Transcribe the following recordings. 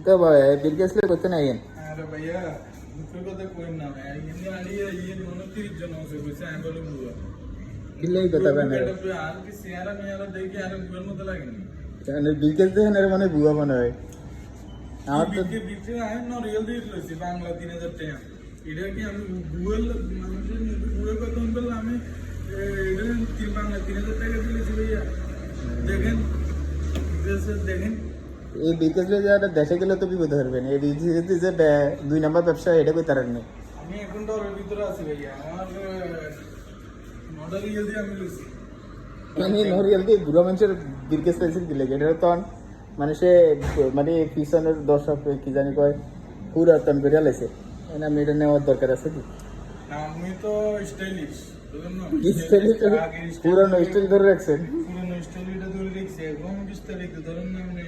তো ভাই বিলকেসলে করতে নাই আরে ভাইয়া দুপুর কথা কই না ভাই ইনি আলিয়ে ইয়ে 29 জন আছে কইছে আমি বলে বুয়া কিলাই কথা বানা আর কি সিয়ারা মিয়ারা দেখি আর বুয়ার মতো লাগেনি মানে বিলকেস দেখেন এর মানে বুয়া মনে হয় আমার তো বিক্রি আইন না রিয়েল দিয়ে লইছি বাংলা 3000 টাকা এটা কি আমি বুয়াল মানুষের বুয়া কত বললাম আমি এটা তিন বাংলা 3000 টাকা দিয়েছি ভাইয়া দেখেন দেখেন এই বিলকেসলে যারা দেশে গেলে তো বিপদ হবেন এই বিলকেসলে যে 2 নাম্বার ব্যবসা এটা কই তারেন না আমি এখন ডরের ভিতরে আছি ভাইয়া আমার মডেল রিয়েল দিয়ে আমি লইছি মানে নরিয়াল দিয়ে বুড়া মানুষের বিলকেস পেন্সিল দিলে এটা তো মানুষে মানে পিছনের দর্শক কি জানি কয় পুরাতন করে লাইছে না আমি এটা নেওয়ার দরকার আছে কি আমি তো স্টাইলিশ স্টাইলিশ পুরানো স্টাইল ধরে রাখছেন পুরনো স্টাইলটা ধরে রেখেছি এবং বিস্তারিত ধরুন না আমি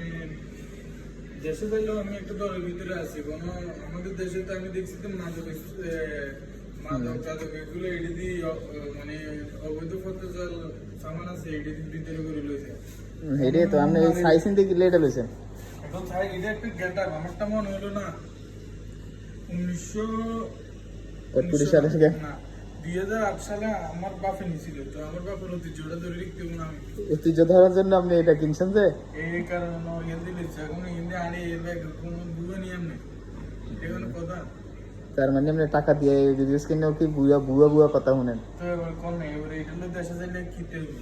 দেশে যাইলেও আমি একটা দলের ভিতরে আছি কোনো আমাদের দেশে তো আমি দেখছি তো মাদক টাদক এগুলো এটি দিয়ে মানে অবৈধ পদ্ধতির সামান আছে এটি ভিতরে করে লইছে এটাই তো আপনি সাইসিন থেকে লেটা লইছেন এখন চাই এটা একটা গেটআপ আমারটা মনে হলো না 2008 সালে না 2008 সালে আমার বাপে নিছিল তো আমার বাপের ঐতিহ্যটা ধরে রাখতে হবে না আমি ঐতিহ্য ধরার জন্য আপনি এটা কিনছেন যে এই কারণে হিন্দি লিখছে এখন হিন্দি আনি এর ব্যাগ কোনো বুঝে নি আমি এখানে কথা তার মানে আপনি টাকা দিয়ে ভিডিওস কিনেও কি বুয়া বুয়া বুয়া কথা শুনেন তো এবার কোন নেই এবার এটা লোক দেশে যাইলে খেতে হবে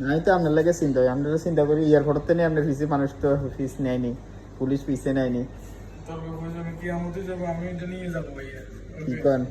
নাই তো আপনার লাগে চিন্তা হয় আপনারা চিন্তা করি এয়ারপোর্টতে নেই আপনার ফিসে মানুষ তো ফিস নেয়নি পুলিশ ফিসে নেয়নি তবে আমি কি আমতে যাবো আমি এটা নিয়ে যাবো ভাইয়া কি কন